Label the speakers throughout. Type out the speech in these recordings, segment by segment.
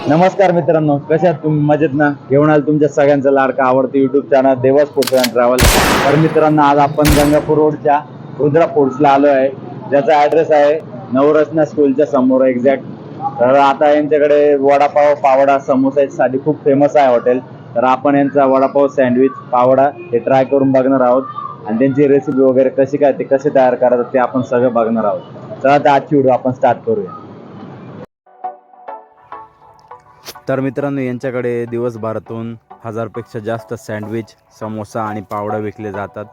Speaker 1: नमस्कार मित्रांनो, कशा आहात तुम्ही? मजेत ना? घेऊन आलो तुमच्या सगळ्यांचा लाडका आवडतं YouTube channel Dewas foods and travel. तर मित्रांनो, आज आपण गंगापूर रोडच्या रुद्रा फूड्सला आलो आहे, ज्याचा ॲड्रेस आहे नवरत्न स्कूलच्या समोर एक्झॅक्ट. तर आता यांच्याकडे वडापाव, पावडा, समोसासाठी खूप फेमस आहे हॉटेल. तर आपण यांचा वडापाव, सँडविच, पावडा हे ट्राय करून बघणार आहोत आणि त्यांची रेसिपी वगैरे कशी काय, ते कसे तयार करतात ते आपण सगळं बघणार आहोत. तर आता आजची व्हिडिओ आपण स्टार्ट करूया. तर मित्रांनो, यांच्याकडे दिवसभरातून 1000पेक्षा जास्त सँडविच, समोसा आणि पावडा विकले जातात.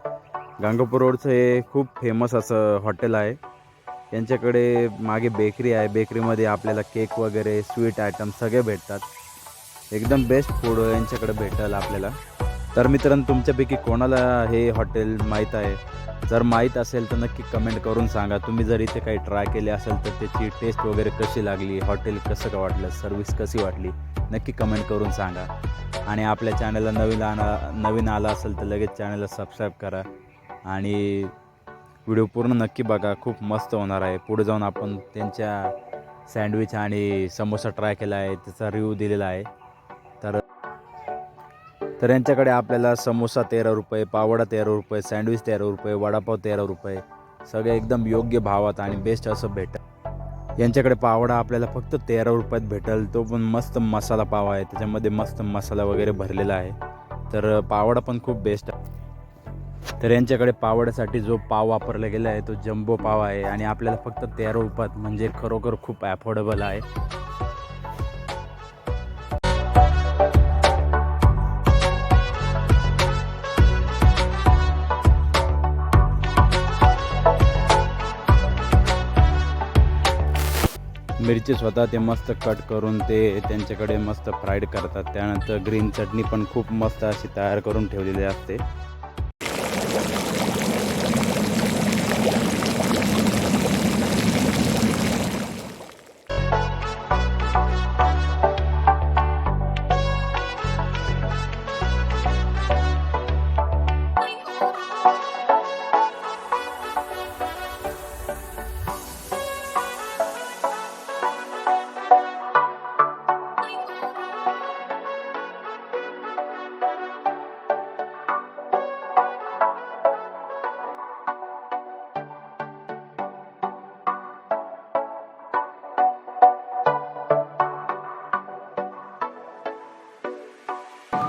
Speaker 1: गंगापूर रोडचं हे खूप फेमस असं हॉटेल आहे. यांच्याकडे मागे बेकरी आहे. बेकरीमध्ये आपल्याला केक वगैरे, स्वीट आयटम सगळे भेटतात. एकदम बेस्ट फूड यांच्याकडे भेटेल आपल्याला. तर मित्रांनो, तुमच्यापैकी कोणाला हे हॉटेल माहीत आहे? जर माहीत असेल तर नक्की कमेंट करून सांगा. तुम्ही जर इथे काही ट्राय केले असेल तर त्याची टेस्ट वगैरे कशी लागली, हॉटेल कसं का वाटलं, सर्विस कशी वाटली, नक्की कमेंट करून सांगा. आणि आपल्या चॅनलला नवीन आला असेल तर लगेच चॅनलला सबस्क्राईब करा आणि व्हिडिओ पूर्ण नक्की बघा. खूप मस्त होणार आहे. पुढे जाऊन आपण त्यांच्या सँडविच आणि समोसा ट्राय केला आहे, त्याचा रिव्ह्यू दिलेला आहे. तर यांच्याकडे आपल्याला समोसा 13 रुपये, पावडा 13 रुपये, सँडविच 13 रुपये, वडापाव 13 रुपये, सगळे एकदम योग्य भावात आणि बेस्ट असं भेटेल. यांच्याकडे पावडा आपल्याला फक्त 13 रुपयात भेटेल. तो पण मस्त मसाला पाव आहे, त्याच्यामध्ये मस्त मसाला वगैरे भरलेला आहे. तर पावडा पण खूप बेस्ट आहे. तर यांच्याकडे पावड्यासाठी जो पाव वापरला गेला आहे तो जम्बो पाव आहे आणि आपल्याला फक्त 13 रुपयात, म्हणजे खरोखर खूप अफोर्डेबल आहे. मिरची स्वतः ते मस्त कट करून ते त्यांच्याकडे मस्त फ्राईड करतात. त्यानंतर ग्रीन चटणी पण खूप मस्त अशी तयार करून ठेवलेली असते.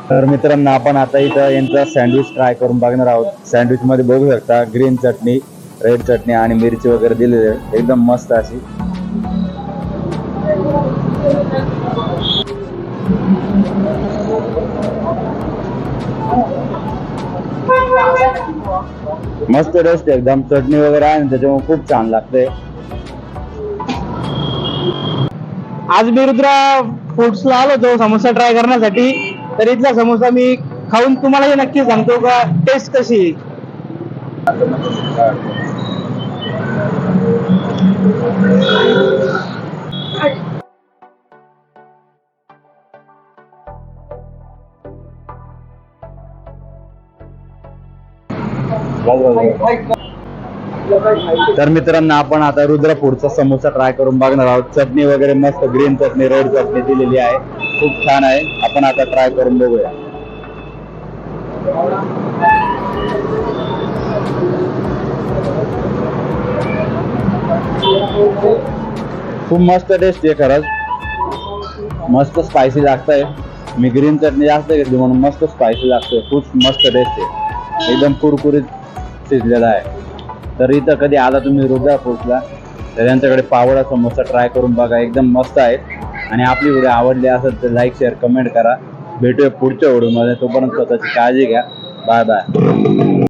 Speaker 1: तर मित्रांनो, आपण आता इथं यांचा सँडविच ट्राय करून बघणार आहोत. सँडविचमध्ये बघू शकता ग्रीन चटणी, रेड चटणी आणि मिरची वगैरे दिलेली आहे, एकदम मस्त अशी. मस्त टेस्ट एकदम, चटणी वगैरे आहे त्याच्यामुळे खूप छान लागते.
Speaker 2: आज मी रुद्रा फूड्सला आलो होतो समोसा ट्राय करण्यासाठी. तर इथला समोसा मी खाऊन तुम्हाला हे नक्की सांगतो का टेस्ट कशी आहे.
Speaker 1: तर मित्रांनो, आपण आता रुद्रा फूडचा समोसा ट्राय करून बघणार आहोत. चटणी वगैरे मस्त ग्रीन चटणी, रेड चटणी दिलेली आहे, खूप छान आहे. आपण आता ट्राय करून बघूया. खूप मस्त टेस्ट आहे खरंच, मस्त स्पायसी लागतंय. मी ग्रीन चटणी जास्त घेतली म्हणून मस्त स्पायसी लागतोय. खूप मस्त टेस्ट आहे, एकदम कुरकुरीत शिजलेला आहे. तर इथं कधी आला तुम्ही रुद्रा फूड्सला तर यांच्याकडे पावडा समोसा ट्राय करून बघा, एकदम मस्त आहे. आणि आपली व्हिडिओ आवडली असेल तर लाईक, शेअर, कमेंट करा. भेटूया पुढच्या व्हिडिओमध्ये. तोपर्यंत स्वतःची काळजी घ्या. Bye bye.